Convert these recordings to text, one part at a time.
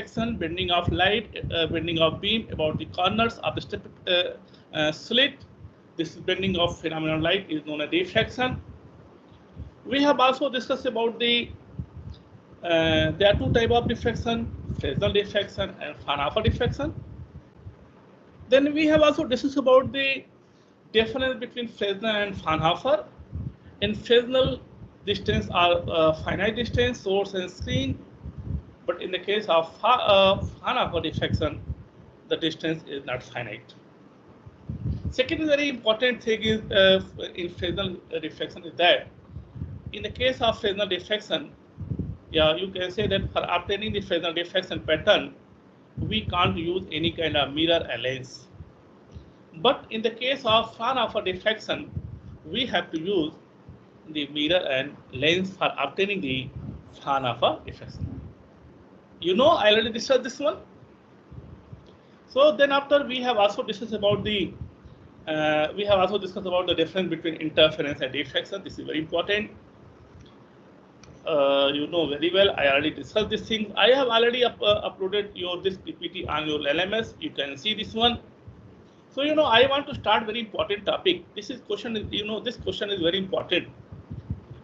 diffraction, bending of light, bending of beam about the corners of the slit. This bending of phenomenon light is known as diffraction. We have also discussed about the there are two types of diffraction: Fresnel diffraction and Fraunhofer diffraction. Then we have also discussed about the difference between Fresnel and Fraunhofer. In Fresnel, distance are finite distance, source and screen, but in the case of Fraunhofer diffraction, the distance is not finite. Second very important thing is in Fresnel diffraction is that in the case of Fresnel diffraction, yeah, you can say that for obtaining the Fresnel diffraction pattern, we can't use any kind of mirror and lens. But in the case of Fraunhofer diffraction, we have to use the mirror and lens for obtaining the Fraunhofer diffraction. You know, I already discussed this one. So then after we have also discussed about the difference between interference and diffraction. This is very important. You know very well. I already discussed this thing. I have already uploaded this PPT on your LMS. You can see this one. So you know, I want to start very important topic. This question is very important.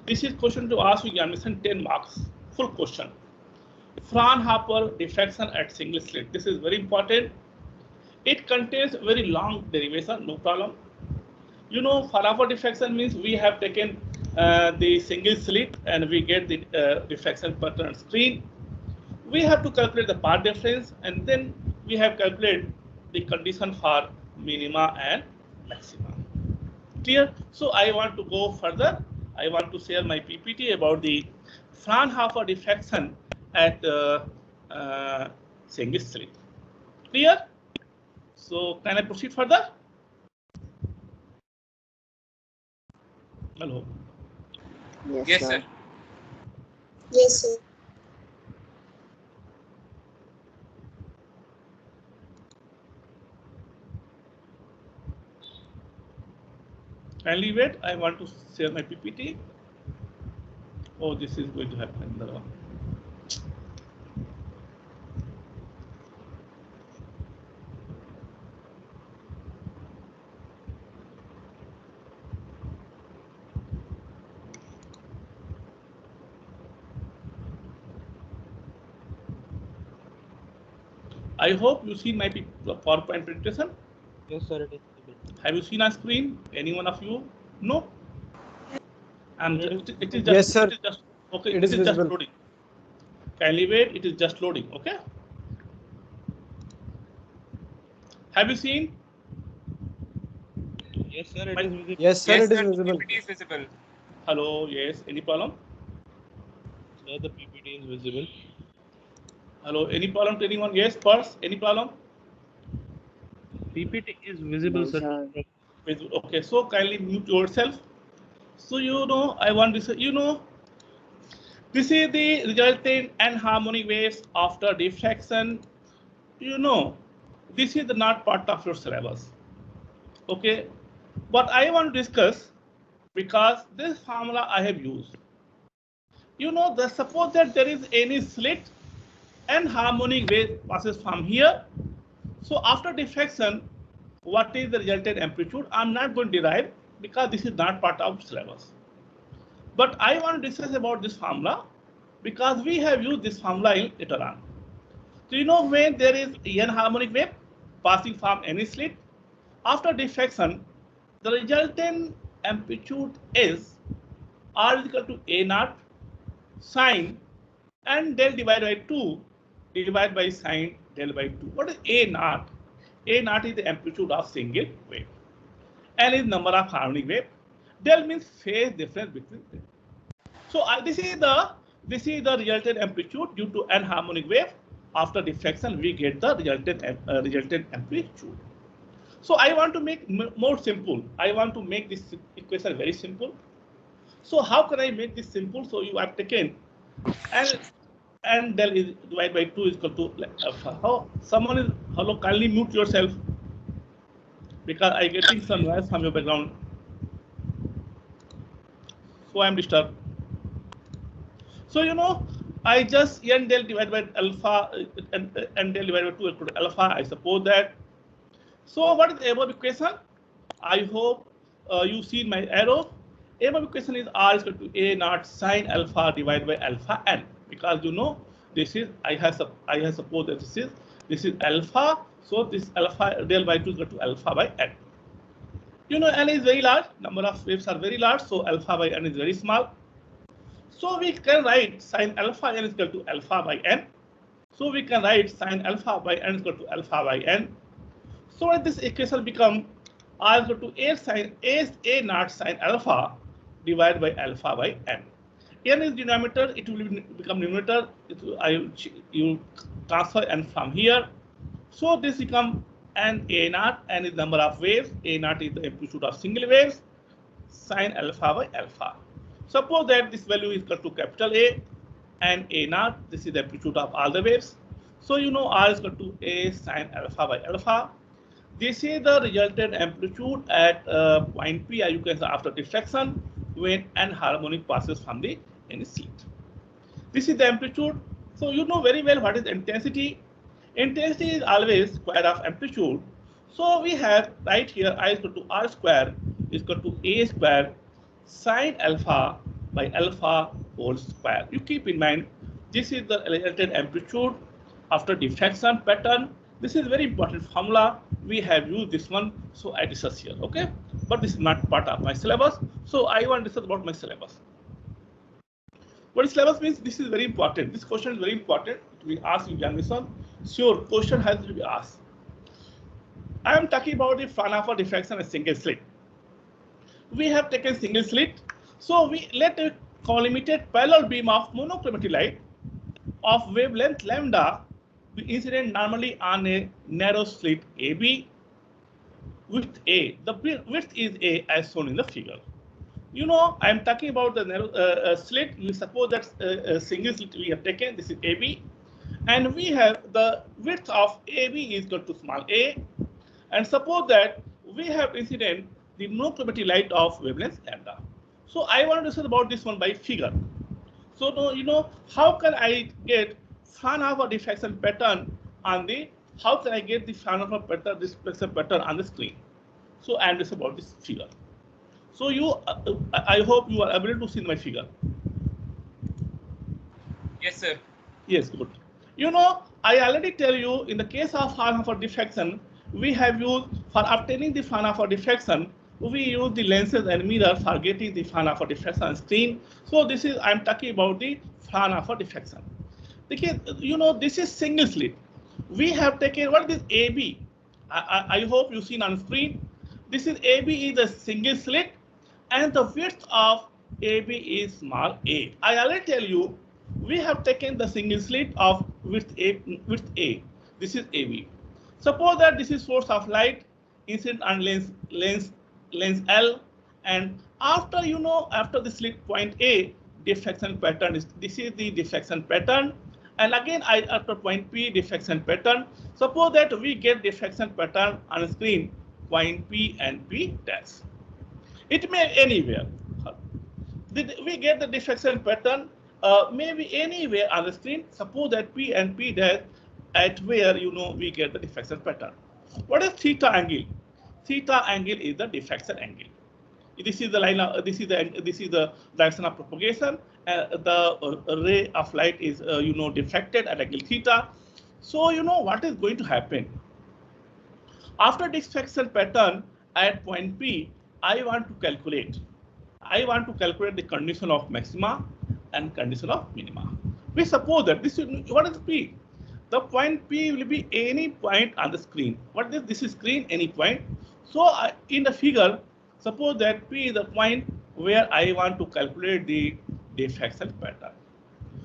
This is question to ask you examination 10 marks, full question. Fraunhofer diffraction at single slit. This is very important. It contains very long derivation, no problem. You know, Fraunhofer diffraction means we have taken the single slit and we get the diffraction pattern on screen. We have to calculate the path difference and then we have calculated the condition for minima and maxima. Clear? So I want to go further. I want to share my PPT about the Fraunhofer diffraction at single slit. Clear? So can I proceed further? Hello. Yes, sir. Yes, sir. Kindly wait. I want to share my PPT. Oh, this is going to happen. I hope you see my PowerPoint presentation. Yes, sir. It is. Have you seen on screen? Any one of you? No. And it is just. Yes, sir. It is just okay. It is just visible. loading. Kindly wait. It is just loading. Okay. Have you seen? Yes, sir. It is visible. Yes, sir. It is visible. PPT is visible. Hello. Yes. Any problem? Sir, the PPT is visible. Hello. Any problem to anyone? Yes. Pers. Any problem? PPT is visible, sir. Okay. So kindly mute yourself. So you know, I want to say, you know, this is the resultant anharmonic waves after diffraction. You know, this is not part of your syllabus. Okay, but I want to discuss because this formula I have used. You know, suppose that there is any slit and harmonic wave passes from here. So after diffraction, what is the resultant amplitude? I'm not going to derive because this is not part of syllabus. But I want to discuss about this formula because we have used this formula in later on. So you know, when there is n harmonic wave passing from any slit, after diffraction, the resultant amplitude is R is equal to A naught sine and del divided by 2 divided by sine del by 2. What is A naught? A naught is the amplitude of single wave. N is number of harmonic wave. Del means phase difference between them. So this is the resultant amplitude due to n harmonic wave. After diffraction, we get the resultant amplitude. So I want to make more simple. I want to make this equation very simple. So how can I make this simple? So you have taken and del is divided by 2 is equal to someone is hello, kindly mute yourself because I getting some noise from your background. So I am disturbed. So you know, I just n del divided by alpha n del divided by 2 equal to alpha. I suppose that. So what is the above equation? I hope you see my arrow. Above equation is r is equal to a naught sine alpha divided by alpha n, because you know this is I have supposed that this is alpha, so this alpha del by 2 is equal to alpha by n. You know n is very large, number of waves are very large, so alpha by n is very small. So we can write sine alpha n is equal to alpha by n. So we can write sine alpha by n is equal to alpha by n. So this equation become r is equal to a naught sine alpha divided by alpha by n. N is denominator, it will become numerator. You transfer n from here. So this become n a naught, n is number of waves, a naught is the amplitude of single waves, sine alpha by alpha. Suppose that this value is equal to capital A and a naught, this is the amplitude of all the waves. So you know r is equal to a sine alpha by alpha. This is the resultant amplitude at point P, you can say after diffraction, when n harmonic passes from the any slit. This is the amplitude. So you know very well what is intensity. Intensity is always square of amplitude. So we have right here I is equal to r square is equal to a square sine alpha by alpha whole square. You keep in mind this is the resultant amplitude after diffraction pattern. This is very important formula. We have used this one, so I discuss here, okay? But this is not part of my syllabus, so I want to discuss about my syllabus. What is syllabus means? This is very important. This question is very important. It will ask you examination. Sure, question has to be asked. I am talking about the Fraunhofer diffraction and single slit. We have taken single slit, so we let a collimated parallel beam of monochromatic light of wavelength lambda be incident normally on a narrow slit AB with A. The width is A as shown in the figure. You know, I am talking about the narrow slit. We suppose that a single slit we have taken. This is AB, and we have the width of AB is equal to small a, and suppose that we have incident the monochromatic light of wavelength lambda. So I want to discuss about this one by figure. So now you know how can I get Fraunhofer diffraction pattern on the how can I get the Fraunhofer pattern diffraction pattern on the screen? So I am discussing about this figure. So you, I hope you are able to see my figure. Yes, sir. Yes, good. You know, I already tell you in the case of Fraunhofer diffraction, we have used for obtaining the Fraunhofer diffraction, we use the lenses and mirror for getting the Fraunhofer diffraction on screen. So this is I'm talking about the Fraunhofer diffraction. Okay, you know this is single slit. We have taken what is AB. I hope you seen on screen. This is AB is a single slit, and the width of AB is small a. I already tell you we have taken the single slit of width A. This is AB. Suppose that this is source of light incident on lens L, and after you know after the slit point A, diffraction pattern is this is the diffraction pattern, and again after point P diffraction pattern. Suppose that we get diffraction pattern on screen point P and P dash. It may anywhere. We get the diffraction pattern maybe anywhere on the screen. Suppose that P and P dash at where you know we get the diffraction pattern. What is theta angle? Theta angle is the diffraction angle. This is the line of this is the direction of propagation. The ray of light is you know diffracted at angle theta. So you know what is going to happen after diffraction pattern at point P. I want to calculate the condition of maxima and condition of minima. We suppose that this is what is P. The point P will be any point on the screen. What is this is screen any point. So in the figure, suppose that P is the point where I want to calculate the diffraction pattern.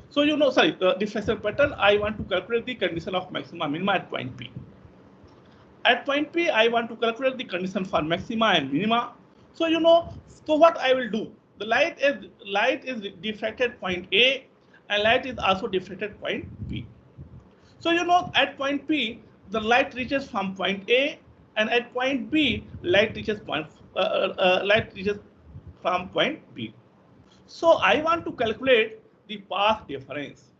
So you know, sorry, the diffraction pattern. I want to calculate the condition of maxima minima at point P. At point P, I want to calculate the condition for maxima and minima. So you know, so what I will do? The light is diffracted point A, and light is also diffracted point P. So you know, at point P, the light reaches from point A, and at point B, light reaches from point B. So I want to calculate the path difference.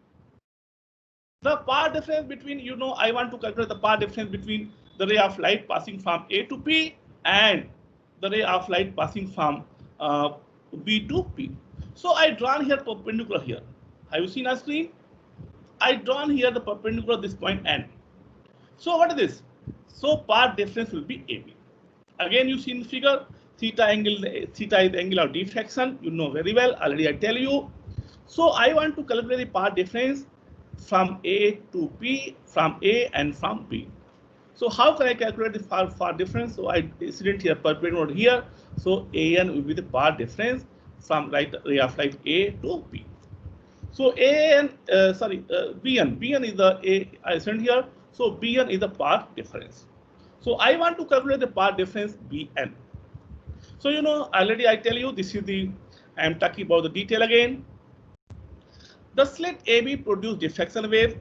The path difference between, I want to calculate the path difference between the ray of light passing from A to P and the ray of light passing from B to P. So I drawn here perpendicular here. Have you seen our screen? I drawn here the perpendicular this point N. So what is this? So path difference will be AB. Again, you see in the figure, theta is the angle of diffraction. You know very well. Already I tell you. So I want to calculate the path difference from A to P, from A and from B. So how can I calculate the path difference? So I incident here perpendicular here. So AN will be the path difference from ray of light A to B. So BN is the A I sent here. So BN is the path difference. So I want to calculate the path difference BN. So already I tell you this is I am talking about the detail again. The slit AB produce diffraction wave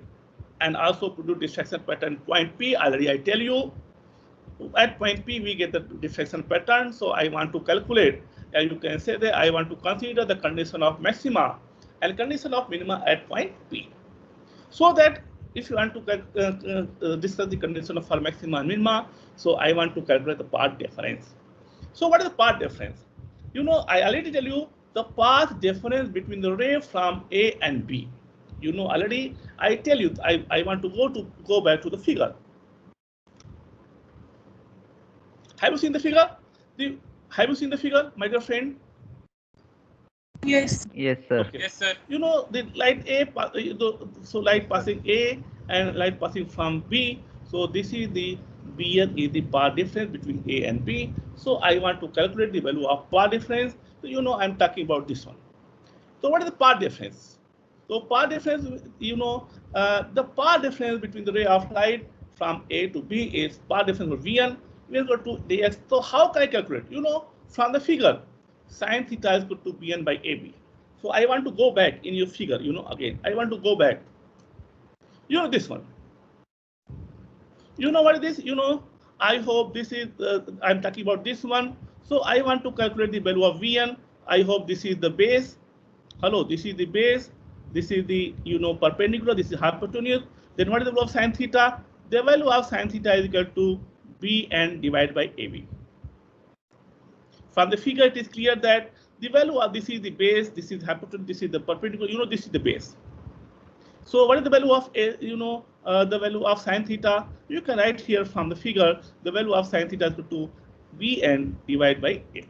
and also produce diffraction pattern point P. Already I tell you at point P we get the diffraction pattern. So I want to calculate, and you can say that I want to consider the condition of maxima and condition of minima at point P. So that if you want to discuss the condition of maxima and minima, so I want to calculate the path difference. So what is the path difference? I already tell you the path difference between the ray from A and B. Already I tell you I want to go back to the figure. Have you seen the figure? Have you seen the figure, my dear friend? Yes. Yes, sir. Okay. Yes, sir. The light A, so light passing A and light passing from B. So this is the BN is the path difference between A and B. So I want to calculate the value of path difference. So I'm talking about this one. So what is the path difference? So path difference, the path difference between the ray of light from A to B is path difference of Vn. We are going to dx. So how can I calculate? From the figure, sin theta is equal to Bn by AB. So I want to go back in your figure. Again, I want to go back. This one. What is this? I hope this is. I'm talking about this one. So I want to calculate the value of Vn. I hope this is the base. Hello, this is the base. This is the perpendicular. This is hypotenuse. Then what is the value of sin theta? The value of sin theta is equal to Bn divided by AB. From the figure, it is clear that the value of this is the base. This is hypotenuse. This is the perpendicular. This is the base. So what is the value of the value of sin theta? You can write here from the figure the value of sin theta is equal to Bn divided by AB.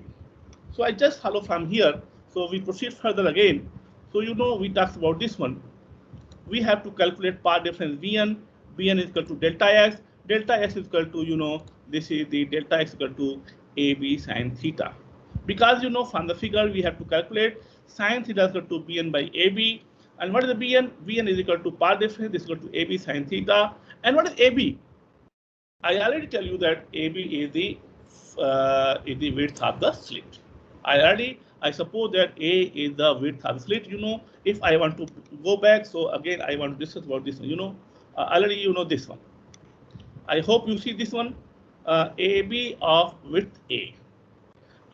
So I just follow from here. So we proceed further again. So we talked about this one. We have to calculate path difference Vn. Vn is equal to delta x. Delta x is equal to this is the delta x equal to AB sin theta. Because from the figure we have to calculate sin theta is equal to Bn by AB. And what is the Bn? Bn is equal to path difference is equal to AB sin theta. And what is AB? I already tell you that AB is the width of the slit. I suppose that A is the width of the slit. If I want to go back, so again I want to discuss about this one. Already this one. I hope you see this one. AB of width A.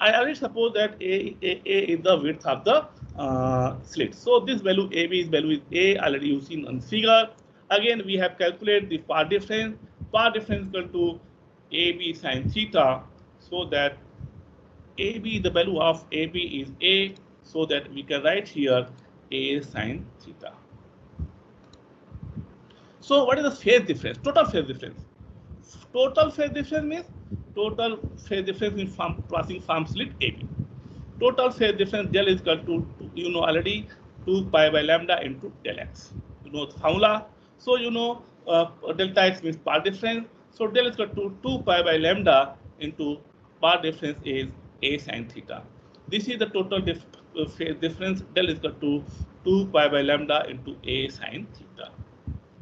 I already suppose that A is the width of the slit. So this value AB is value is A. Already you've seen on figure. Again we have calculated the path difference. Path difference equal to AB sin theta. So that AB, the value of AB is A. So that we can write here A sin theta. So what is the phase difference? Total phase difference. Total phase difference means from passing from slit AB. Total phase difference del is equal to already 2 pi by lambda into del x. The formula. So delta x means path difference. So del is equal to 2 pi by lambda into path difference is A sin theta. This is the total phase difference. Del is equal to 2 pi by lambda into A sin theta.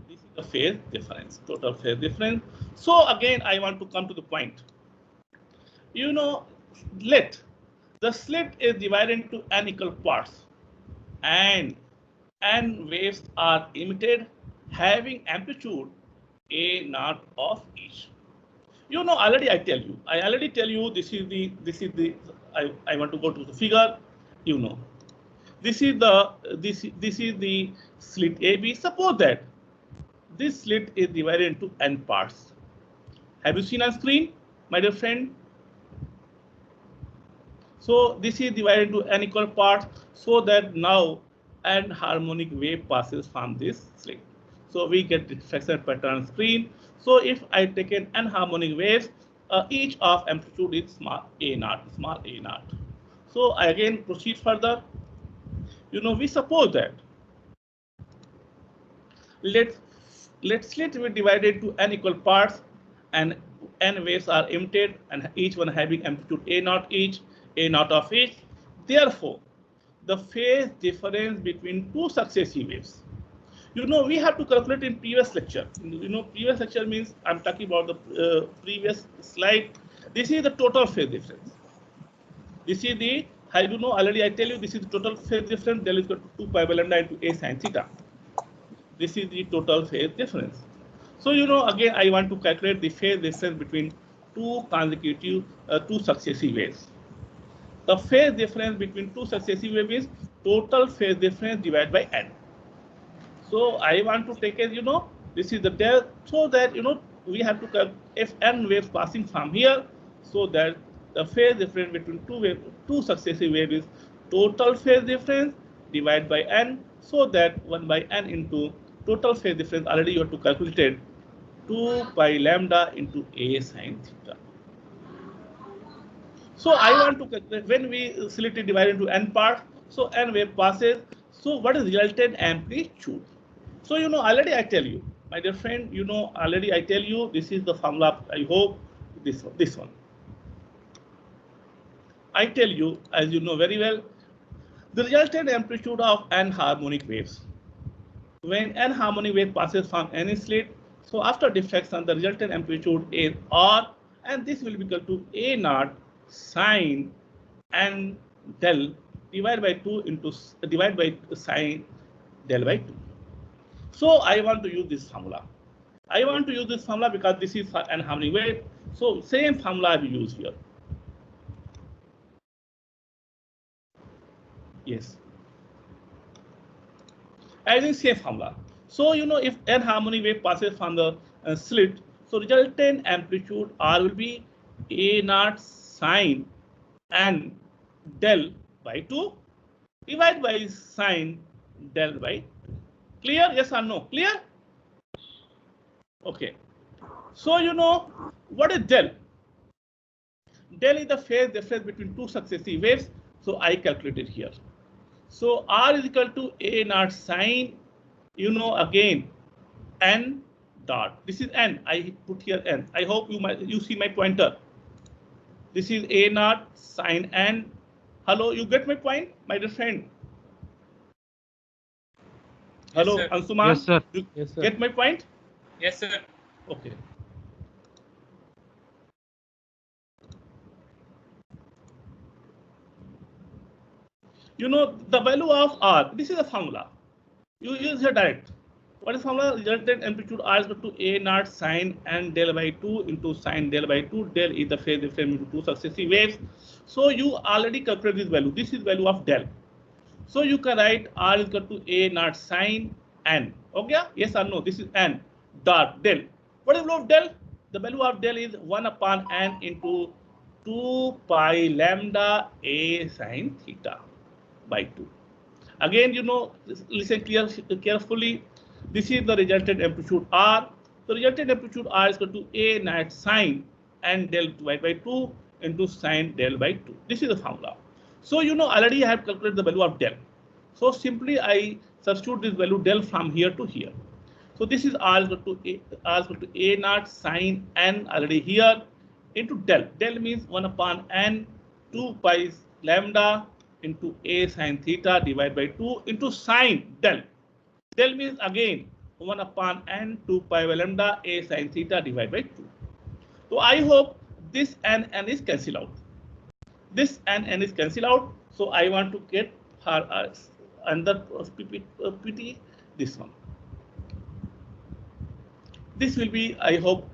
This is the phase difference, total phase difference. So again, I want to come to the point. Let the slit is divided into n equal parts, and n waves are emitted having amplitude A naught of each. Already I already tell you this is the I want to go to the figure. This is the slit AB. Suppose that this slit is divided into n parts. Have you seen on screen, my dear friend? So this is divided into n equal parts so that now an harmonic wave passes from this slit. So we get diffraction pattern on screen. So if I take an n harmonic waves, each of amplitude is small a naught, small a naught. So I again proceed further. We suppose that let slit be divided into n equal parts and n waves are emitted and each one having amplitude a naught each, a naught of each. Therefore, the phase difference between two successive waves. We have to calculate in previous lecture. Previous lecture means I'm talking about the previous slide. This is the total phase difference. This is the, already I tell you this is the total phase difference. Del is equal to 2 pi by lambda into a sin theta. This is the total phase difference. So again I want to calculate the phase difference between two successive waves. The phase difference between two successive waves is total phase difference divided by n. So I want to take as this is the del, so that we have to if n waves passing from here, so that the phase difference between two successive waves is total phase difference divided by n, so that 1 by n into total phase difference already you have to calculate it 2 pi lambda into a sin theta. So I want to calculate when we slit it divided into n parts, so n wave passes. So what is resultant amplitude? So already I tell you, my dear friend, already I tell you this is the formula. I hope this one. I tell you, as you know very well, the resultant amplitude of n harmonic waves. When n harmonic wave passes from any slit, so after diffraction, the resultant amplitude is R, and this will be equal to a naught sine n del divided by 2 into divided by sine del by 2. So I want to use this formula. I want to use this formula because this is for n harmonic wave. So same formula I will use here. Yes. Using same formula. So if n harmonic wave passes from the slit, so resultant amplitude R will be a naught sine n del by 2 divided by sine del by 2. Clear? Yes or no? Clear? Okay. So what is del? Del is the phase difference between two successive waves. So I calculated here. So R is equal to a naught sine, again n dot. This is n. I put here n. I hope you see my pointer. This is a naught sine n. Hello, you get my point, my dear friend? Hello, yes, Ansuman. Yes, sir. You Yes, sir. get my point? Yes, sir. Okay. The value of R. This is a formula. You use here direct. What is formula? Resultant amplitude R is equal to a naught sine n del by 2 into sine del by 2. Del is the phase difference between two successive waves. So you already calculate this value. This is value of del. So you can write R is equal to a naught sine n. Okay? Yes or no? This is n dot del. What is the value of del? The value of del is 1 upon n into 2 pi lambda a sin theta by 2. Again, listen carefully. This is the resultant amplitude R. The resultant amplitude R is equal to a naught sine n del divided by 2 into sine del by 2. This is the formula. So already I have calculated the value of del. So simply I substitute this value del from here to here. So this is R is equal to a naught sine n already here into del. Del means 1 upon n 2 pi lambda into a sin theta divided by 2 into sine del. Del means again 1 upon n 2 pi by lambda a sin theta divided by 2. So I hope this n is cancelled out. This n is cancelled out. So I want to get her under PT this one. This will be, I hope,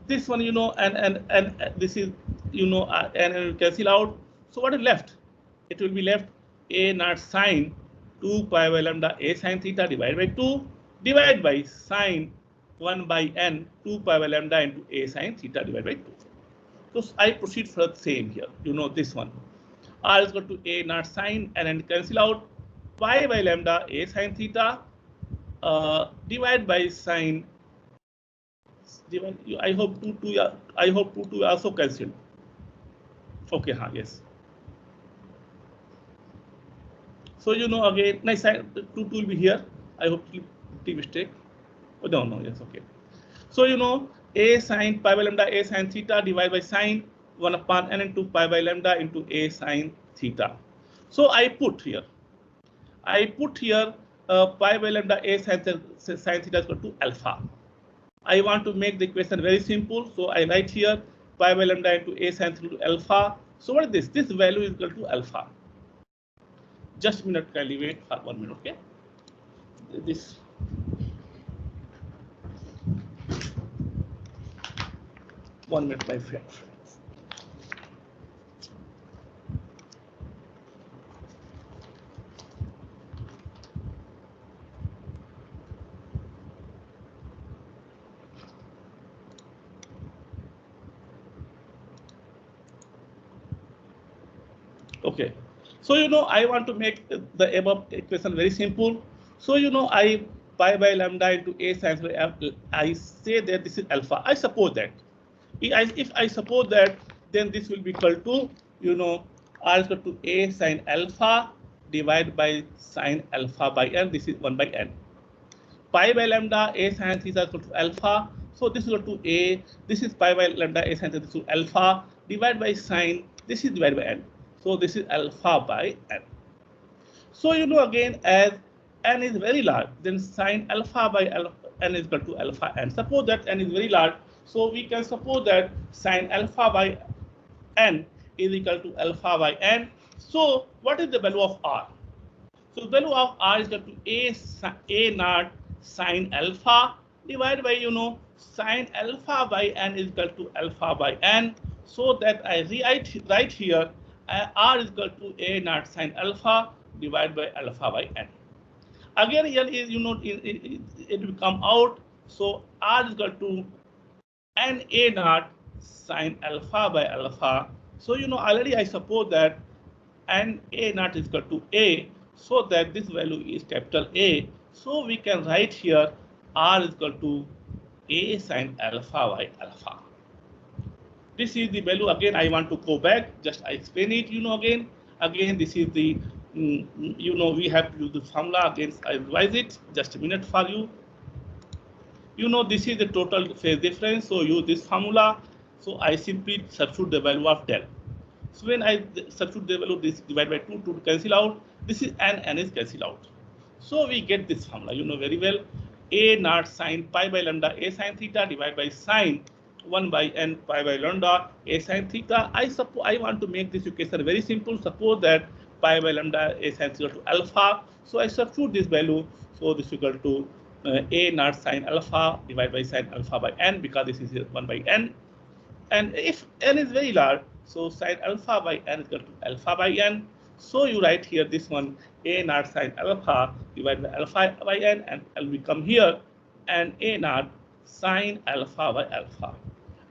this one, and this is, n will cancel out. So what is left? It will be left a naught sine 2 pi by lambda a sin theta divided by 2 divide by sine 1 by n 2 pi by lambda into a sine theta divided by 2. So I proceed for the same here. You know this one. R is equal to a naught sine and then cancel out pi by lambda a sine theta divide by sine. I hope 2 also cancelled. Okay, yes. So you know again, nice 2 will be here. I hope the mistake. Oh no, yes, okay. So you know a sine pi by lambda a sine theta divided by sine 1 upon n into pi by lambda into a sine theta. So I put here pi by lambda a sine theta is equal to alpha. I want to make the equation very simple, so I write here pi by lambda into a sine theta to alpha. So what is this? This value is equal to alpha. Just a minute, kindly wait for 1 minute, okay? This. One minute, my friends. Okay, so you know I want to make the above equation very simple. So you know I pi by lambda into a sine theta. I say that this is alpha. I suppose that if I suppose that, then this will be equal to you know r is equal to a sine alpha divided by sine alpha by n. This is 1 by n. Pi by lambda a sine theta is equal to alpha. So this is equal to a. This is pi by lambda a sine theta is equal to alpha divided by sine. This is divided by n. So this is alpha by n. So you know again, as n is very large, then sine alpha by n is equal to alpha n. Suppose that n is very large, so we can suppose that sine alpha by n is equal to alpha by n. So what is the value of r? So the value of r is equal to a naught sine alpha divided by you know sine alpha by n is equal to alpha by n. So that I write here r is equal to a naught sine alpha divided by alpha by n. Again here is you know it will come out. So r is equal to n a naught sine alpha by alpha. So you know already I suppose that n a naught is equal to a, so that this value is capital A. So we can write here r is equal to a sine alpha by alpha. This is the value. Again I want to go back, just I explain it you know again this is the you know we have to use the formula. Again I revise it, just a minute for you. You know this is the total phase difference, so use this formula. So I simply substitute the value of del. So when I substitute the value, this divided by 2 to cancel out, this is n is cancel out. So we get this formula you know very well. A naught sine pi by lambda a sine theta divided by sine 1 by n pi by lambda a sine theta. I want to make this equation very simple. Suppose that pi by lambda a sine theta to alpha. So I substitute this value. So this is equal to a naught sine alpha divided by sine alpha by n, because this is 1 by n. And if n is very large, so sine alpha by n is equal to alpha by n. So you write here this one a naught sine alpha divided by alpha by n, and L will come here, and a naught sine alpha by alpha.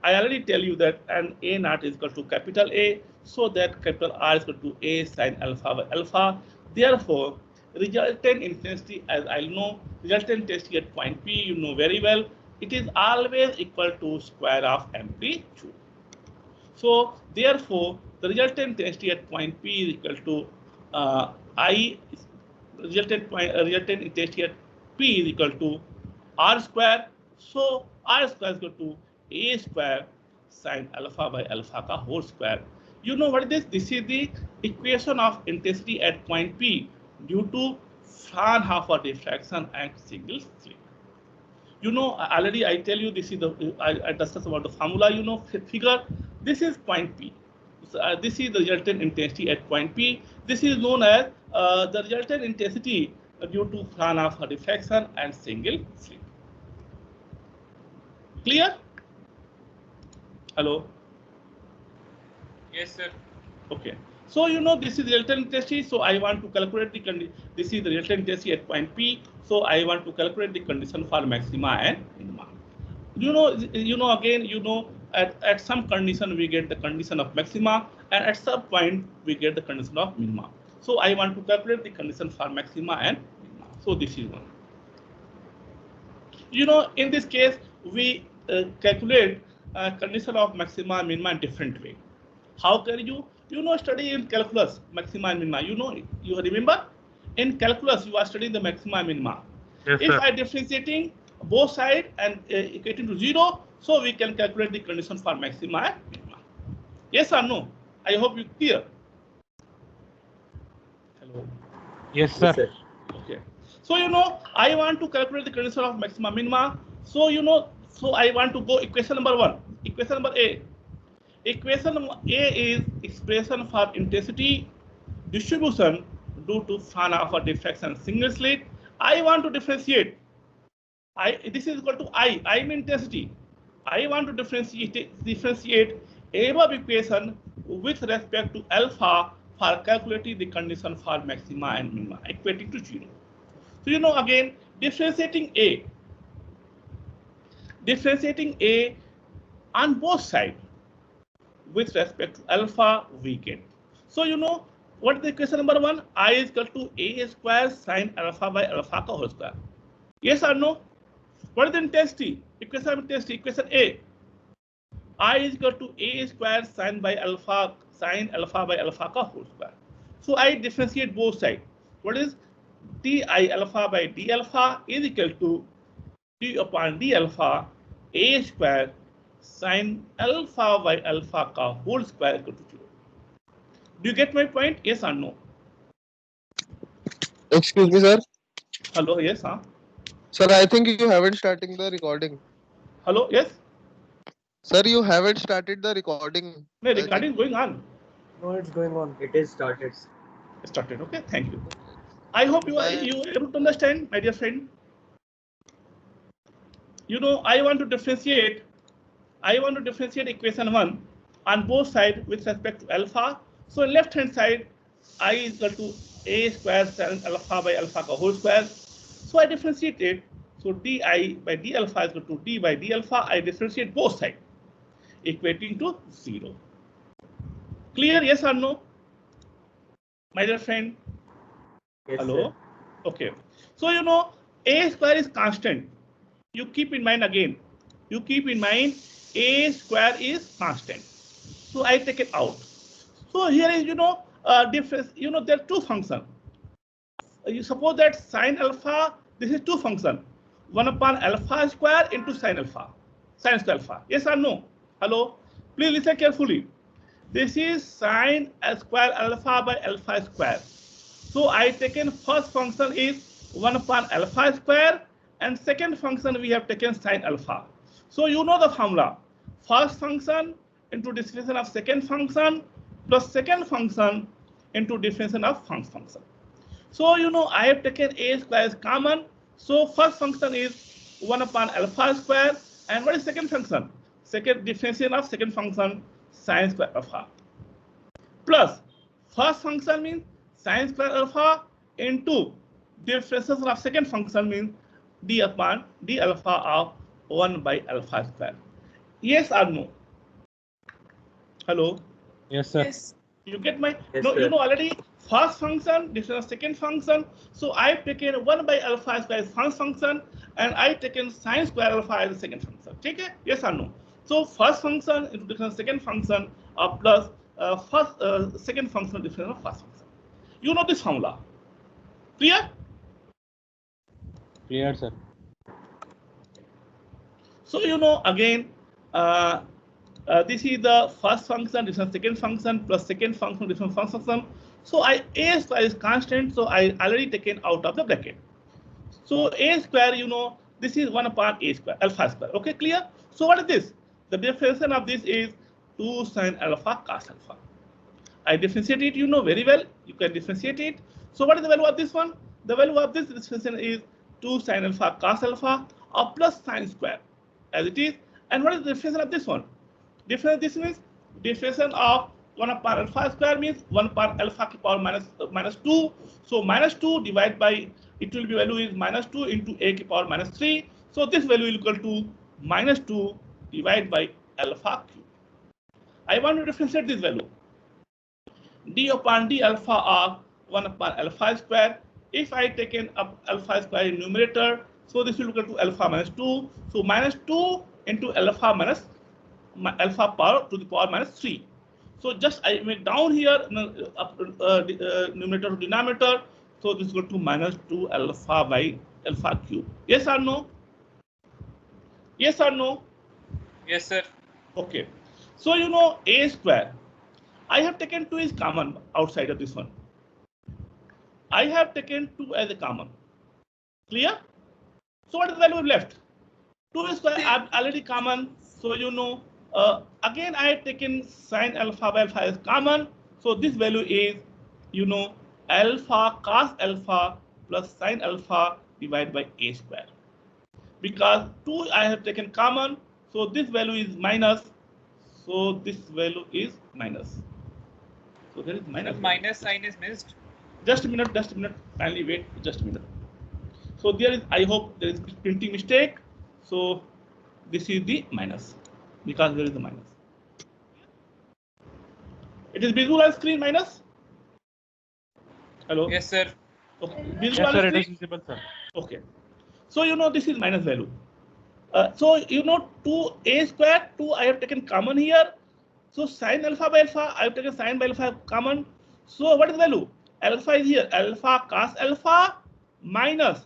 I already tell you that an a naught is equal to capital A, so that capital R is equal to a sine alpha by alpha. Therefore, resultant intensity, as I know, resultant intensity at point P, you know very well, it is always equal to square of amplitude. So therefore, the resultant intensity at point P is equal to resultant intensity at P is equal to R square. So R square is equal to a square sine alpha by alpha ka whole square. You know what is this? This is the equation of intensity at point P due to Fraunhofer diffraction and single slit. You know already I tell you this is the I discuss about the formula. You know figure. This is point P. So, this is the resultant intensity at point P. This is known as the resultant intensity due to Fraunhofer diffraction and single slit. Clear? Hello. Yes, sir. Okay. So you know this is resultant intensity. So I want to calculate the condition. This is the resultant intensity at point P. So I want to calculate the condition for maxima and minima. Again, at some condition we get the condition of maxima, and at some point we get the condition of minima. So I want to calculate the condition for maxima and minima. So this is one. In this case we calculate condition of maxima and minima in different way. How can you study in calculus maxima and minima? You remember in calculus you are studying the maxima and minima. Yes, if sir. I differentiating both sides and equating to 0, so we can calculate the condition for maxima and minima. Yes or no? I hope you clear. Hello. Yes, sir. Okay. So I want to calculate the condition of maxima minima. So so I want to go equation number 1. Equation number A. Equation A is expression for intensity distribution due to Fraunhofer diffraction single slit. I want to differentiate. This is equal to I mean intensity. I want to differentiate above equation with respect to alpha for calculating the condition for maxima and minima equating to 0. So again differentiating A on both sides with respect to alpha we get. So what is the equation number 1? I is equal to A square sine alpha by alpha ka whole square. Yes or no? What is the intensity? Equation of intensity, equation A. I is equal to A square sine alpha by alpha ka whole square. So I differentiate both sides. What is di alpha by d alpha is equal to d upon d alpha A square sine alpha by alpha ka whole square equal to 0. Do you get my point? Yes or no? Excuse me, sir. Hello, yes, huh? Sir, I think you haven't started the recording. Hello, yes? Sir, you haven't started the recording. No, recording is going on. No, it's going on. It is started. Started, okay, thank you. I hope you are able to understand, my dear friend. I want to differentiate equation 1 on both sides with respect to alpha. So left hand side, I is equal to A square sine alpha by alpha ka whole square. So I differentiate it. So di by d alpha is equal to d by d alpha. I differentiate both sides, equating to 0. Clear? Yes or no? My dear friend? Yes, Hello? sir. Okay. So A square is constant. You keep in mind again. You keep in mind A square is constant. So I take it out. So here is difference. There are two functions. You suppose that sine alpha. This is two function. 1 upon alpha square into sine alpha. Sine square alpha. Yes or no? Hello? Please listen carefully. This is sine square alpha by alpha square. So I taken first function is 1 upon alpha square, and second function we have taken sine alpha. So you know the formula. First function into differentiation of second function plus second function into differentiation of first function. So I have taken A square as common. So first function is 1 upon alpha square, and what is second function? Second differentiation of second function sine square alpha plus first function means sine square alpha into differentiation of second function means d upon d alpha of 1 by alpha square. Yes or no? Hello? Yes, sir. Yes. You get my? Yes, No, sir. already first function, this is second function. So I've taken 1 by alpha square as first function, and I've taken sine square alpha as the second function. Okay? Yes or no? So first function into different second function plus second function difference of first function. You know this formula. Clear? Clear, sir. So again, this is the first function, this is second function plus second function, different first function. So A square is constant, so I already taken out of the bracket. So A square, this is 1 upon A square, alpha square. Okay, clear? So what is this? The differentiation of this is 2 sine alpha cos alpha. I differentiate it, very well. You can differentiate it. So what is the value of this one? The value of this differentiation is 2 sine alpha cos alpha or plus sine square as it is. And what is the differentiation of this one? This means differentiation of 1 upon alpha square means 1 upon alpha to power minus 2. So minus 2 divided by, it will be value is minus 2 into a to power minus 3. So this value will equal to minus 2 divided by alpha cube. I want to differentiate this value. D upon d alpha are 1 upon alpha square. If I taken up alpha square in numerator, so this will equal to alpha minus 2. So minus 2 into alpha minus alpha power to the power minus 3. So just I make down here numerator to denominator. So this is equal to minus 2 alpha by alpha cube. Yes or no? Yes or no? Yes, sir. Okay. So you know a square. I have taken 2 is common outside of this one. I have taken 2 as a common. Clear? So what is the value left? 2 square already common. So you know, again I have taken sine alpha by alpha as common. So this value is, you know, alpha cos alpha plus sine alpha divided by a square. Because 2 I have taken common, so this value is minus. So this value is minus. So there is minus. The minus sign is missed. Just a minute, kindly wait just a minute. So there is, I hope there is printing mistake. So this is the minus, because there is a minus. It is visible on screen minus? Hello? Yes, sir. Okay. Yes, Visible on sir, it screen? is visible, sir. Okay. So you know this is minus value. So you know 2a square, 2 I have taken common here. So sine alpha by alpha, I have taken sine by alpha common. So what is the value? Alpha is here, alpha cos alpha minus,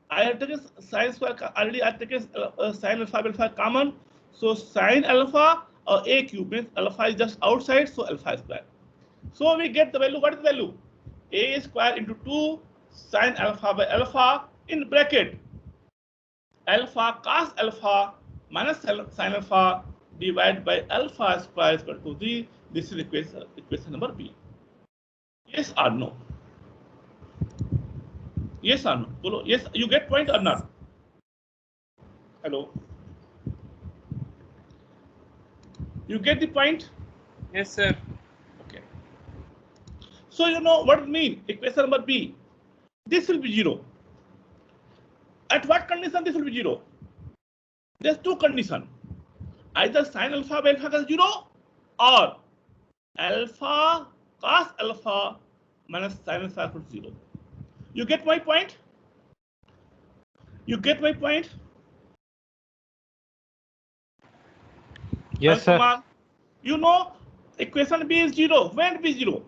I have taken sine square, already I have taken sine alpha by alpha common. So sine alpha a cube means alpha is just outside, so alpha square. So we get the value, what is the value? A square into 2 sine alpha by alpha in bracket. Alpha cos alpha minus sine alpha divided by alpha square is equal to z. This is equation number B. Yes or no? Yes or no? Bolo, yes, you get point or not? Hello? You get the point? Yes, sir. Okay. So you know what it means? Equation number B. This will be 0. At what condition this will be 0? There's 2 conditions. Either sine alpha by alpha is 0 or alpha cos alpha minus sine alpha equals 0. You get my point? You get my point? Yes, sir. Kumar, you know equation B is 0. When B is 0?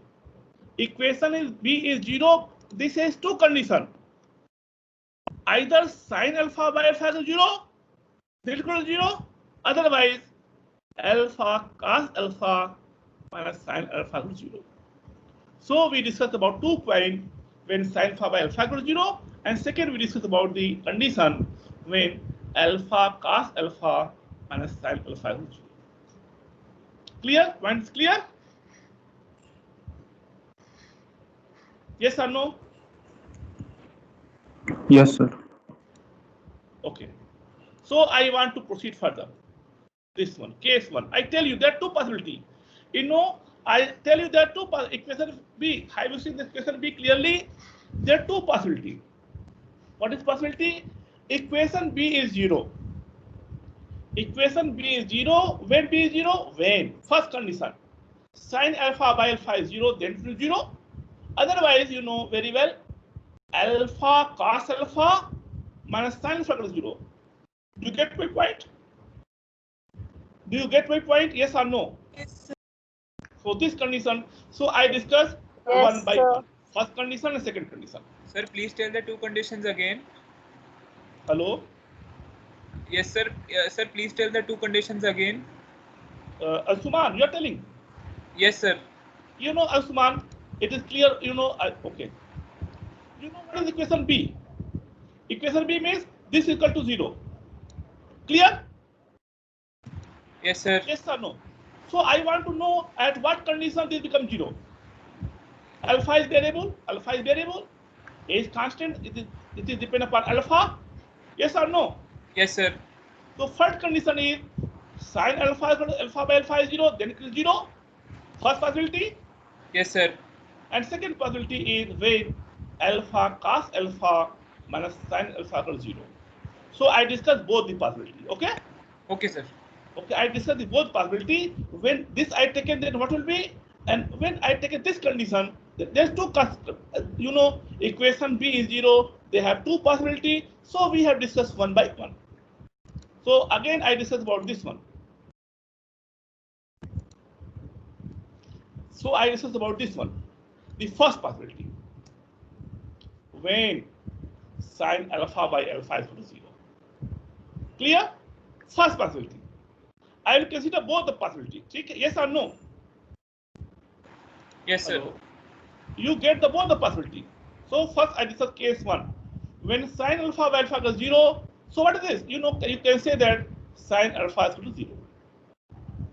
Equation is B is 0. This has 2 conditions. Either sine alpha by alpha is 0, this equals 0. Otherwise, alpha cos alpha minus sine alpha equals 0. So we discussed about 2 points when sine alpha by alpha equals 0, and second we discussed about the condition when alpha cos alpha minus sine alpha equals 0. Clear? Point is clear? Yes or no? Yes, sir. Okay. So I want to proceed further. This one, case 1. I tell you there are 2 possibilities. You know, I tell you there are 2 equation B. Have you seen this equation B clearly? There are 2 possibilities. What is possibility? Equation B is 0. Equation B is 0. When B is 0? When? First condition. Sine alpha by alpha is 0, then it will be 0. Otherwise, you know very well, alpha cos alpha minus sine alpha equals 0. Do you get my point? Do you get my point? Yes or no? Yes, sir. So this condition, so I discuss Yes, one by sir. one. First condition and second condition. Sir, please tell the 2 conditions again. Hello? Yes, sir. Sir, please tell the 2 conditions again. Asuman, you are telling. Yes, sir. You know, Asuman, it is clear, you know, okay. You know what is equation B? Equation B means this is equal to 0. Clear? Yes, sir. Yes or no? So I want to know at what condition this becomes 0. Alpha is variable. Alpha is variable. A is constant. It is dependent upon alpha. Yes or no? Yes, sir. So first condition is sine alpha equal to alpha by alpha is 0. Then it is 0. First possibility, Yes, sir. and second possibility is when alpha cos alpha minus sin alpha equals 0. So I discussed both the possibility. Okay. Okay, sir. Okay, I discussed the both possibility. When this I taken, then what will be? And when I take this condition, there's two, equation B is 0. They have two possibility. So we have discussed one by one. So again, I discussed about this one. So I discussed about this one, the first possibility. When sin alpha by alpha is equal to 0. Clear? First possibility. I will consider both the possibility. Yes or no? Yes, sir. Hello? You get both the possibility. So first I discuss case 1. When sin alpha by alpha equals 0, so what is this? You can say that sin alpha is equal to 0.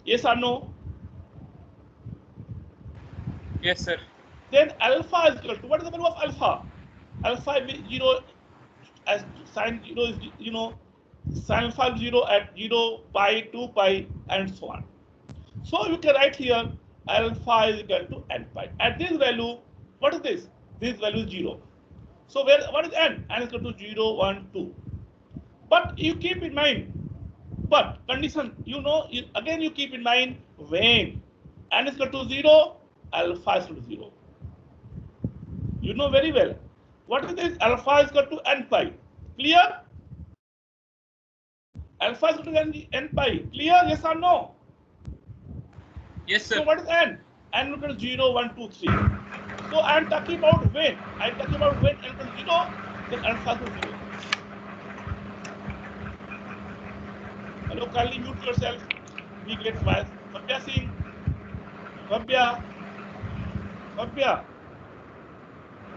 Yes or no? Yes, sir. Then alpha is equal to, what is the value of alpha? Alpha is 0 as sin 0 is, sin alpha is 0 at 0, pi, 2 pi, and so on. So you can write here alpha is equal to n pi. At this value, what is this? This value is 0. So what is n? N is equal to 0, 1, 2. But you keep in mind, but condition, again you keep in mind when n is equal to 0, alpha is equal to 0. You know very well. What is this? Alpha is equal to n pi. Clear? Alpha is equal to n pi. Clear? Yes or no? Yes, sir. So what is n? N equal to 0, 1, 2, 3. So I am talking about when. I am talking about when n equal to 0, then alpha is equal to 0. Hello, kindly mute yourself. We get voice. Bhabya Singh. Bhabya.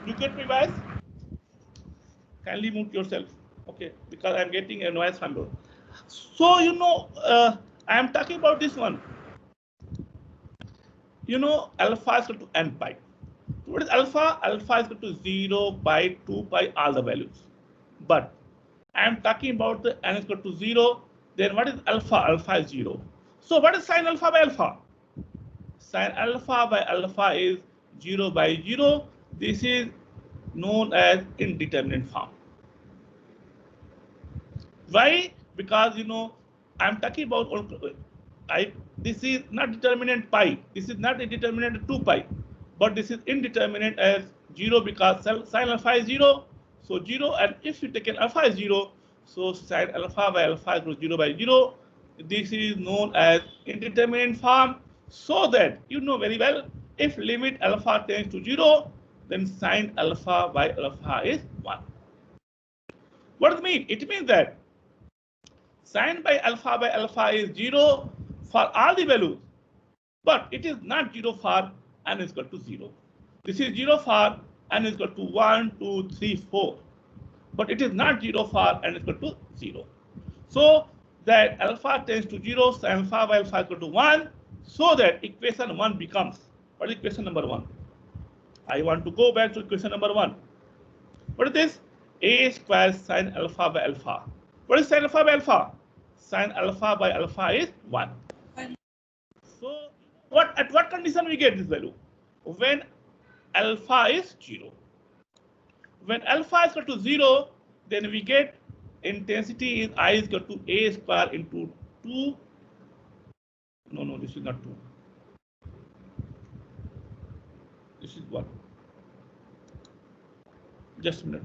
You get me voice? Kindly mute yourself. Okay, because I am getting a noise from you. So I am talking about this one. Alpha is equal to n pi. So what is alpha? Alpha is equal to 0, pi, 2 pi, all the values. But I am talking about the n is equal to 0. Then what is alpha? Alpha is 0. So what is sin alpha by alpha? Sin alpha by alpha is 0 by 0. This is known as indeterminate form. Why? Because I'm talking about this is not determinant pi. This is not a determinant 2 pi, but this is indeterminate as 0 because sin alpha is 0. So 0, and if you take an alpha is 0, so sin alpha by alpha is 0 by 0. This is known as indeterminate form. So that you know very well, if limit alpha tends to 0, then sin alpha by alpha is 1. What does it mean? It means that sin by alpha is 0 for all the values, but it is not 0 for n is equal to 0. This is 0 for n is equal to 1, 2, 3, 4, but it is not 0 for n is equal to 0. So that alpha tends to 0, sin alpha by alpha is equal to 1, so that equation 1 becomes, what is equation number 1? I want to go back to equation number 1. What is this? A square sin alpha by alpha. What is sin alpha by alpha? Sin alpha by alpha is 1. So at what condition we get this value? When alpha is 0. When alpha is equal to 0, then we get intensity is I is equal to A square into 2. No, this is not 2. This is 1. Just a minute.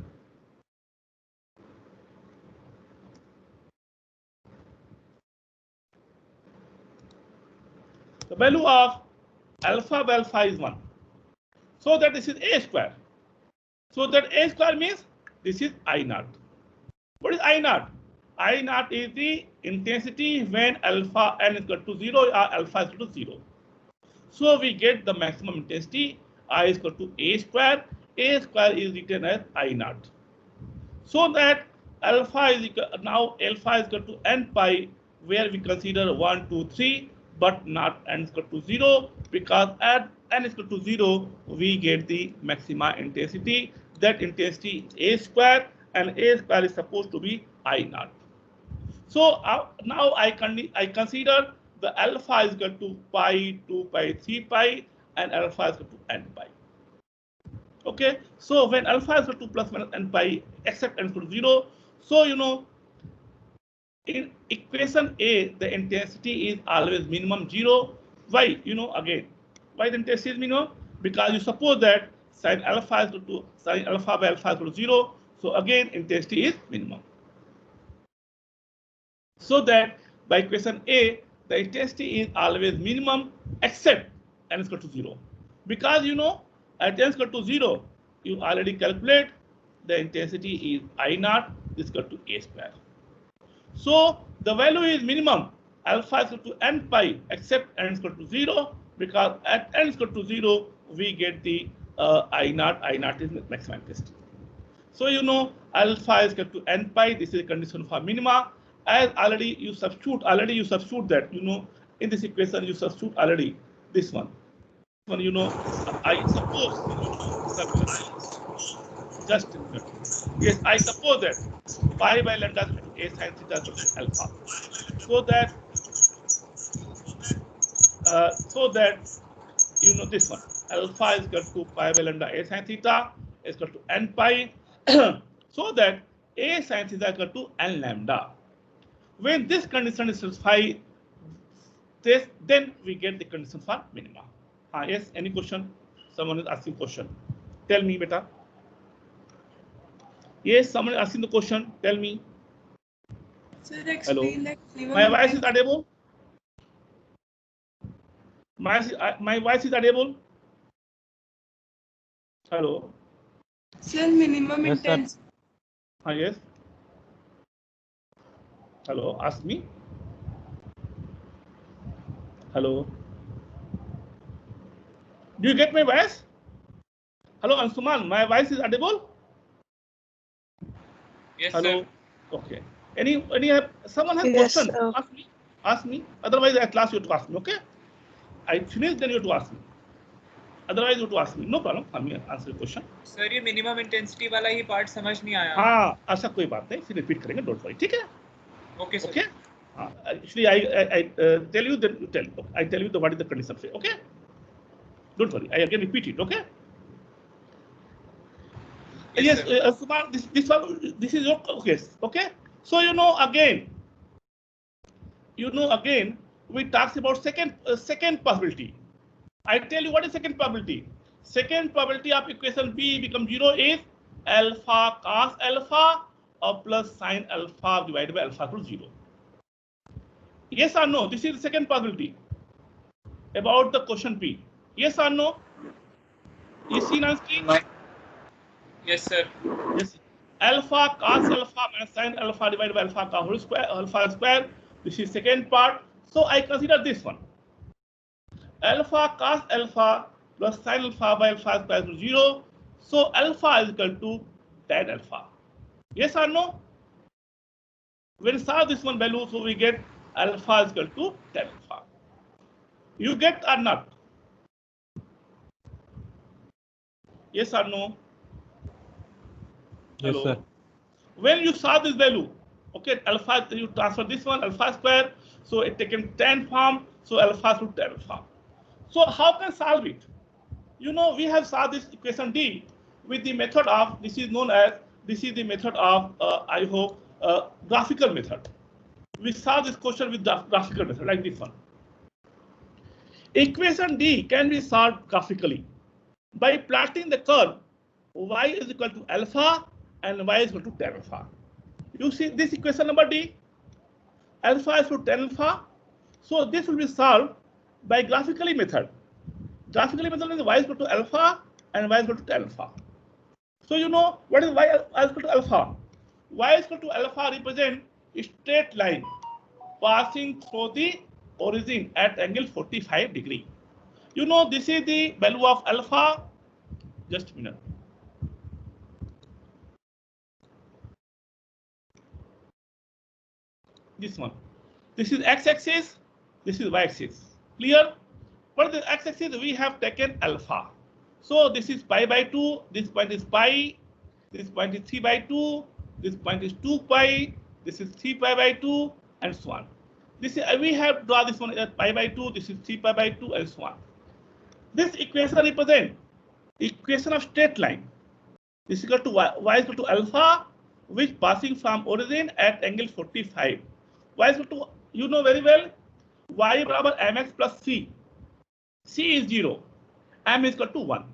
The value of alpha by alpha is 1. So that this is A square. So that A square means this is I naught. What is I naught? I naught is the intensity when alpha n is equal to 0 or alpha is equal to 0. So we get the maximum intensity I is equal to A square. A square is written as I naught. So that alpha is equal to n pi, where we consider 1, 2, 3, but not n is equal to 0, because at n is equal to 0, we get the maxima intensity. That intensity is A square, and A square is supposed to be I naught. So now I consider the alpha is equal to pi, 2 pi, 3 pi, and alpha is equal to n pi. Okay, so when alpha is equal to plus minus n pi, except n is equal to 0, so in equation A, the intensity is always minimum 0. Why? Again, why the intensity is minimum? Because you suppose that sin alpha is equal to sin alpha by alpha is equal to 0. So again, intensity is minimum. So that by equation A, the intensity is always minimum except n is equal to 0. Because at n is equal to 0, you already calculate the intensity is I naught is equal to A square. So the value is minimum alpha is equal to n pi except n is equal to 0, because at n is equal to 0 we get the I naught. I naught is maximum intensity. So alpha is equal to n pi. This is a condition for minima. As already you substitute that in this equation you substitute already this one. I suppose just a minute. Yes, I suppose that pi by lambda a sin theta equals to alpha. So that this one alpha is equal to pi by lambda a sin theta is equal to n pi. So that a sin theta is equal to n lambda. When this condition is satisfied, then we get the condition for minima. Yes, any question? Someone is asking question. Tell me, beta. Yes, someone is asking the question. Tell me. Sir, explain Hello. like My voice is audible. My voice is audible. Hello. Sir, minimum Yes, sir. intensity. Yes. Hello. Ask me. Hello. Do you get my voice? Hello, Ansuman. My voice is audible. Yes, Hello. sir. Okay. Any someone has Yes, question? sir. Ask me. Otherwise, at last you have to ask me. Okay. I finish, then you have to ask me. Otherwise, you have to ask me. No problem. I'm here answer your question. Sir ये minimum intensity वाला ही part समझ नहीं आया. हाँ, ऐसा कोई बात नहीं. फिर रिपीट करेंगे. Don't worry. ठीक है. Okay, sir. Okay. Actually, I tell you, then you tell. I tell you what is the condition. Okay. Don't worry. I again repeat it. Okay. Yes, Kumar, this is your case. Okay. So again, we talked about second probability. I tell you what is second probability. Second probability of equation B become 0 is alpha cos alpha or plus sin alpha divided by alpha equals 0. Yes or no? This is the second probability about the question P. Yes or no? Is seen on screen? Yes, sir. Yes. Alpha cos alpha minus sin alpha divided by alpha whole square, alpha square. This is second part. So I consider this one. Alpha cos alpha plus sin alpha by alpha square equals 0. So alpha is equal to tan alpha. Yes or no? When we solve this one value, so we get alpha is equal to tan alpha. You get or not? Yes or no? Yes, sir. When you solve this value, okay, alpha, you transfer this one, alpha square, so it taken tan form, so alpha to tan alpha. So how can solve it? We have solved this equation D with the method of, this is the method of, I hope, graphical method. We solve this question with the graphical method, like this one. Equation D can be solved graphically by plotting the curve y is equal to alpha and y is equal to tan alpha. You see this equation number D, alpha is equal to tan alpha. So this will be solved by graphically method. Graphically method is y is equal to alpha and y is equal to tan alpha. So what is y is equal to alpha? Y is equal to alpha represent a straight line passing through the origin at angle 45 degree. This is the value of alpha. Just a minute. This one. This is x-axis. This is y-axis. Clear? For the x-axis, we have taken alpha. So this is pi by 2. This point is pi. This point is 3 by 2. This point is 2 pi. This is 3 pi by 2, and so on. This is, we have draw this one as pi by 2. This is 3 pi by 2 and so on. This equation represents equation of straight line. This is equal to y is equal to alpha, which passing from origin at angle 45. Y is equal to, you know very well, y barabar mx plus c. C is 0. M is equal to 1.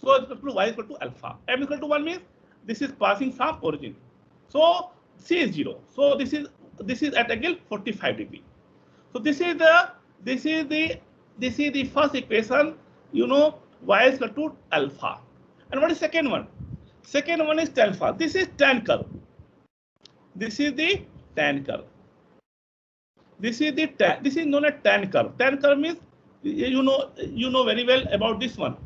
So it's equal to y is equal to alpha. M is equal to 1 means this is passing from origin. So C is 0. So this is at angle 45 degree. So this is the first equation. You know, y is equal to alpha. And what is second one? Second one is tan alpha. This is tan curve. This is the tan curve. This is the tan. This is known as tan curve. Tan curve means you know very well about this one.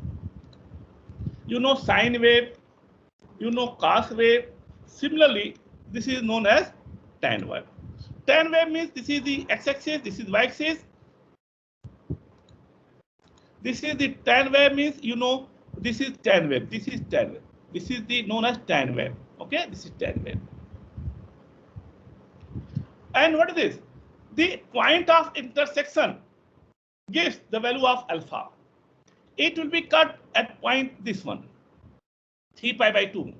You know sine wave. You know cos wave. Similarly, this is known as tan wave. Tan wave means this is the x-axis. This is y-axis. This is the tan wave means you know this is tan wave. This is tan wave. This is the known as tan wave. Okay, this is tan wave. And what is this? The point of intersection gives the value of alpha. It will be cut at point this one, 3 pi by 2.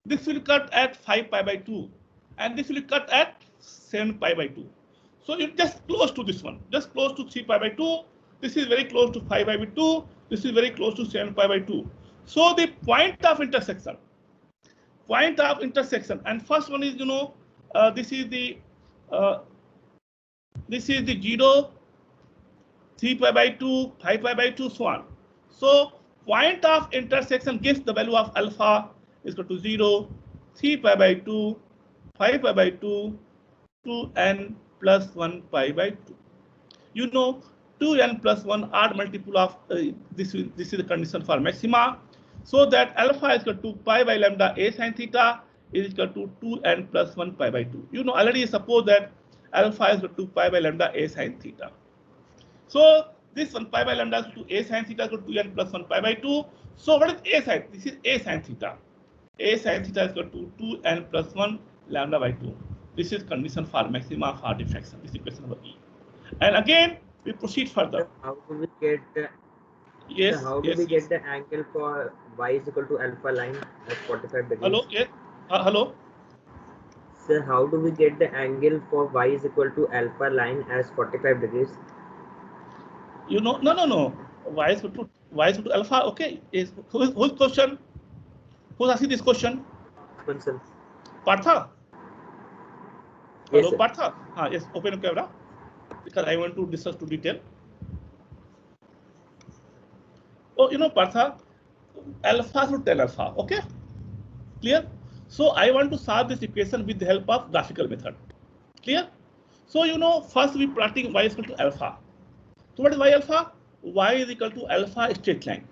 This will cut at 5 pi by 2, and this will cut at 7 pi by 2. So it's just close to this one, just close to 3 pi by 2. This is very close to 5 pi by 2. This is very close to 7 pi by 2. So the point of intersection, and first one is this is the 0, 3 pi by 2, 5 pi by 2, so on. So point of intersection gives the value of alpha is equal to 0, 3 pi by 2, 5 pi by 2, 2n plus 1 pi by 2. You know 2n plus 1 odd multiple of this is the condition for maxima. So that alpha is equal to pi by lambda a sin theta is equal to 2n plus 1 pi by 2. You know already suppose that alpha is equal to pi by lambda a sin theta. So this 1 pi by lambda is equal to a sin theta is equal to 2n plus 1 pi by 2. So what is a sin? This is a sin theta. A sin theta is equal to 2n plus 1 lambda by 2. This is condition for maxima for diffraction. This is equation number E. And again, we proceed further. How do we get the get the angle for y is equal to alpha line at 45 degrees? Hello, yes. Hello. Sir, how do we get the angle for y is equal to alpha line as 45 degrees? You know, no. Y is equal to alpha. Okay. Whose question? Who's asking this question? Sir. Partha. Yes, Hello, sir. Partha. Yes. Open your camera because I want to discuss to detail. Oh, Partha, alpha to tan alpha. Okay. Clear? So I want to solve this equation with the help of graphical method. Clear? So first we plotting y is equal to alpha. So what is y alpha? Y is equal to alpha straight line.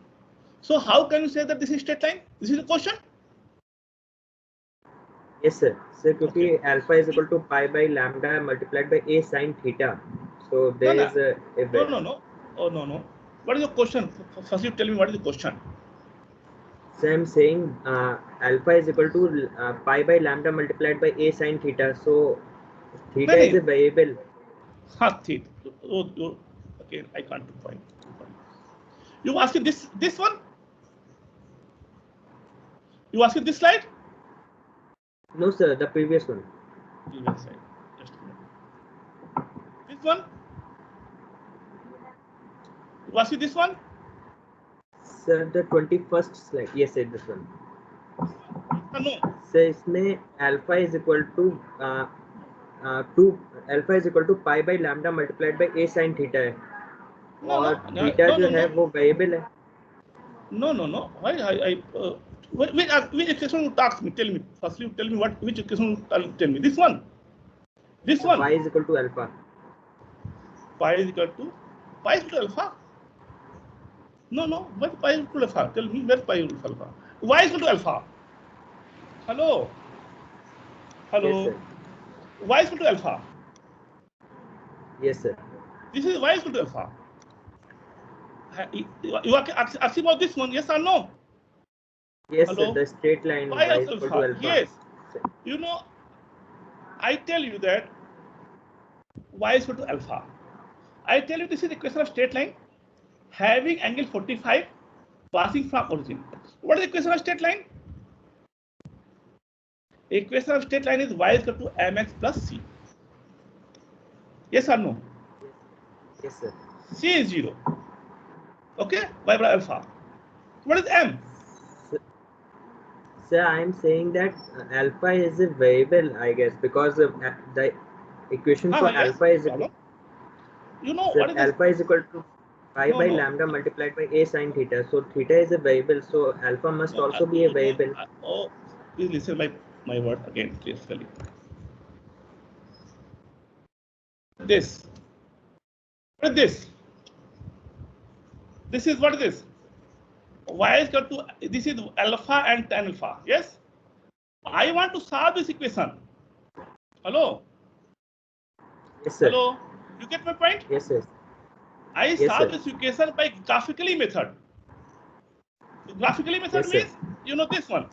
So how can you say that this is straight line? This is the question. Yes, sir. Sir, because alpha is equal to pi by lambda multiplied by a sin theta. So there is a no. Oh no. What is your question? First you tell me what is the question. So I'm saying alpha is equal to pi by lambda multiplied by a sin theta. So theta is a variable. Theta. Okay, I can't find. You asking this one? You asking this slide? No, sir. The previous one. Previous slide. Just a minute. This one? You asking this one? Sir, the 21st slide. Yes, sir. This one. No. So इसमें alpha is equal to alpha is equal to pi by lambda multiplied by a sin theta है. और theta जो है वो variable है. No. Which equation you ask me? Tell me. Firstly, tell me which equation you tell me. This one. This one. Y is equal to alpha. Pi is equal to alpha. No. What pi is equal to alpha? Tell me where pi is equal to alpha. Y is equal to alpha. Hello. Yes, sir. Y is equal to alpha. Yes, sir. This is y is equal to alpha. You are asking about this one, yes or no? Yes, Hello? sir. The straight line Y y is is equal to alpha. alpha. Yes. I tell you that y is equal to alpha. I tell you this is the equation of straight line having angle 45 passing from origin. What is the equation of straight line? Equation of straight line is y is equal to mx plus c. Yes or no? Yes, sir. C is 0. Okay, y by alpha. What is m? Sir, I am saying that alpha is a variable, I guess, because the equation for Yes. alpha is equal, You know sir, what is this? alpha is equal to pi No, by no. lambda multiplied by a sine theta. So theta is a variable, so alpha must No, also be a variable. Oh, please listen my word again clearly. This. What is this? This is what is this? Y is equal to, this is alpha and tan alpha. Yes? I want to solve this equation. Hello? Yes, sir. Hello? You get my point? Yes, sir. I Yes, solve sir. this equation by graphically method. Graphically method Yes, sir. means, you know this one.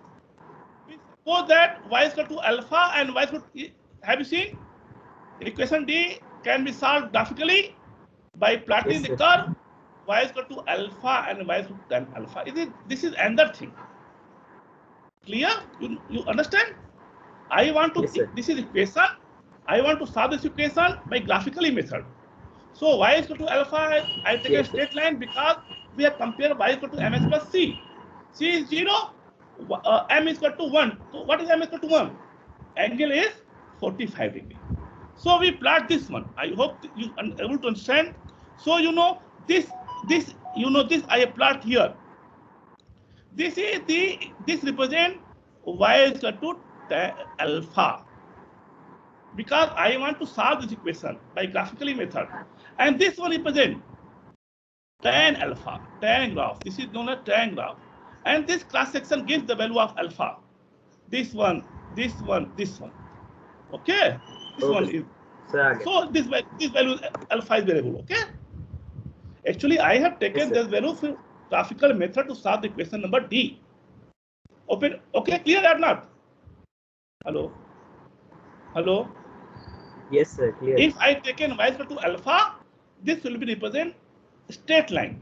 Suppose that y is equal to alpha and y is equal to, have you seen? Equation D can be solved graphically by plotting Yes, the sir. curve y is equal to alpha and y is equal to tan alpha. This is another thing. Clear? You understand? I want to, Yes, sir. this is equation. I want to solve this equation by graphically method. So y is equal to alpha, I take a Yes, sir. straight line because we have compared y is equal to mx plus c. C is 0, m is equal to 1. So what is m is equal to 1? Angle is 45 degree. So we plot this one. I hope you are able to understand. So you know this I plot here. This is this represent y is equal to tan alpha. Because I want to solve this equation by graphically method. And this one represent tan alpha, tan graph. This is known as tan graph. And this cross section gives the value of alpha. This one, this one, this one. Okay? This Okay, one is. sir. So this value alpha is variable. Okay? Actually, I have taken Yes, this value for graphical method to solve the equation number D. Open. Okay, clear or not? Hello? Hello? Yes, sir. Clear. If I taken y is equal to alpha, this will be represent straight line.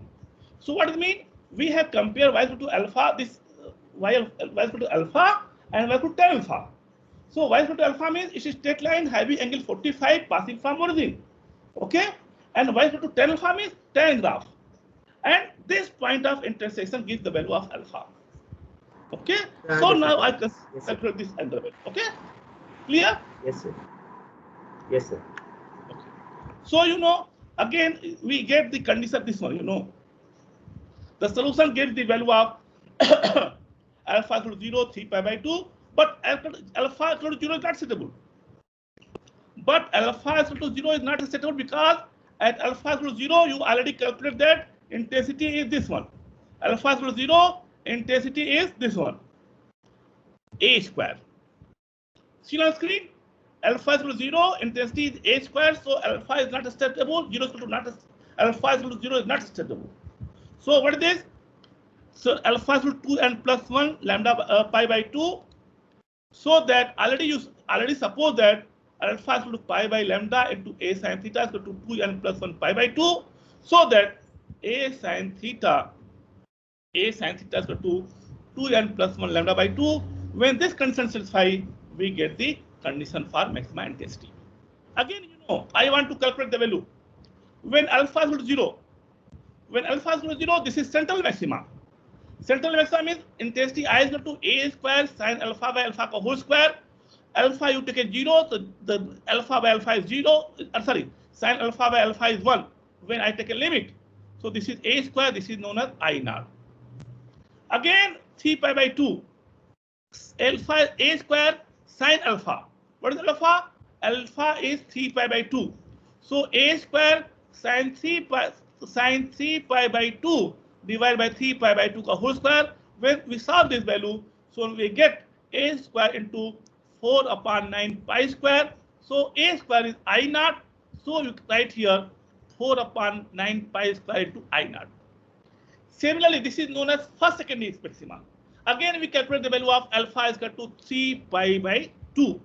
So what does it mean? We have compared y is equal to alpha, this y is equal to alpha and y is equal to tan alpha. So y is equal to alpha means it's a straight line having angle 45 passing from origin. Okay? And y is equal to tan alpha means tan graph. And this point of intersection gives the value of alpha. Okay? So now I can calculate this angle value. Okay? Clear? Yes, sir. Yes, sir. Okay. So you know, again we get the condition this one, you know. The solution gives the value of alpha equal to 0, 3 pi by 2, but alpha equal to 0 is not suitable. But alpha equal to 0 is not suitable because at alpha equal to 0, you already calculate that intensity is this one. Alpha equal to 0, intensity is this one, a square. See on screen? Alpha is equal to 0, intensity is a square, so alpha is not acceptable, 0 is equal to not, alpha is equal to 0 is not acceptable. So what is this? So alpha is equal to 2n plus 1 lambda pi by 2. So that already suppose that alpha is equal to pi by lambda into a sin theta is equal to 2n plus 1 pi by 2. So that a sin theta is equal to 2n plus 1 lambda by 2. When this condition is satisfied, we get the condition for maximum intensity. Again, you know, I want to calculate the value. When alpha is equal to 0, when alpha is equal to 0, this is central maxima. Central maxima means intensity I is equal to a square sin alpha by alpha whole square. Alpha you take a 0, so the alpha by alpha is 0. Sorry, sin alpha by alpha is 1 when I take a limit. So this is a square, this is known as I naught. Again, 3 pi by 2. Alpha a square sin alpha. What is alpha? Alpha is 3 pi by 2. So a square sin 3 pi by 2 divided by 3 pi by 2 whole square. When we solve this value, so we get a square into 4 upon 9 pi square. So a square is I naught. So you write here 4 upon 9 pi square into I naught. Similarly, this is known as first secondary maxima. Again, we calculate the value of alpha is equal to 3 pi by 2.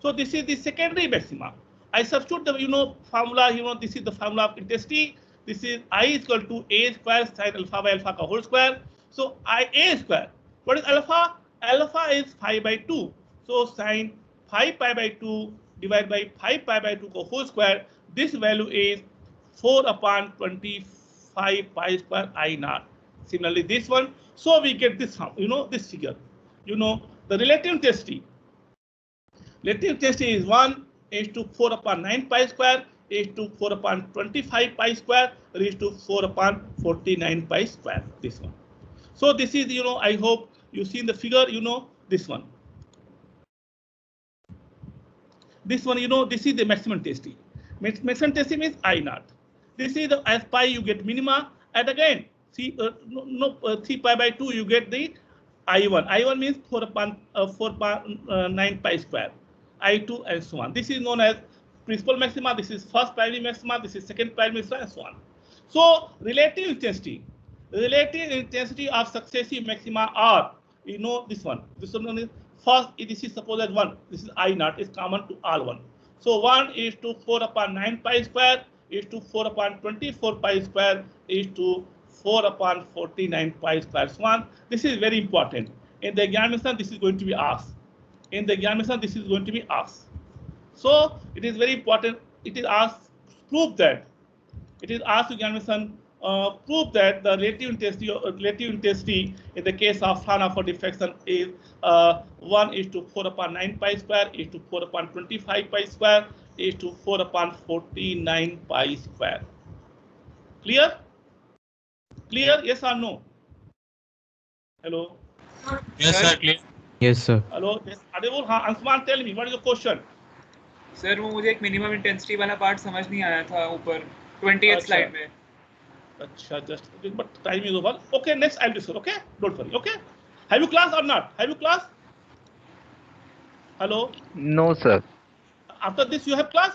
So this is the secondary maxima. I substitute the formula. This is the formula of intensity. This is I is equal to A square sin alpha by alpha ka whole square. So A square. What is alpha? Alpha is 5 by 2. So sin 5 pi by 2 divided by 5 pi by 2 ka whole square. This value is 4 upon 25 pi square I naught. Similarly, this one. So we get this, this figure. The relative intensity. Relative intensity is 1 is to 4 upon 9 pi square is to 4 upon 25 pi square is to 4 upon 49 pi square. This one. So this is, I hope you seen the figure, this one. This one, this is the maximum intensity. Maximum intensity means I naught. This is the as pi you get minima, and again, see, 3 pi by 2 you get the I1. I1 means 4 upon 9 pi square. I2 and so on. This is known as principal maxima. This is first primary maxima. This is second primary maxima and so on. So relative intensity of successive maxima are, this one. This one is first. This is supposed as 1. This is I naught is common to all 1. So 1 is to 4 upon 9 pi square is to 4 upon 24 pi square is to 4 upon 49 pi square. So on. This is very important. In the examination, this is going to be asked. In the examination, this is going to be asked. So it is very important. It is asked prove that. It is asked to examination prove that the relative intensity in the case of Fraunhofer diffraction is 1 is to 4 upon 9 pi square is to 4 upon 25 pi square is to 4 upon 49 pi square. Clear? Clear? Yes or no? Hello? Yes, sir. Clear. Yes, sir. Hello? Yes. Adevul, Ansman, tell me, what is your question? Sir वो मुझे एक minimum intensity वाला part समझ नहीं आया था ऊपर 28th slide में. अच्छा, just but time is over. Okay, next I'll discuss. Okay, don't worry. Okay, have you class or not? Have you class? Hello. No, sir. After this, you have class.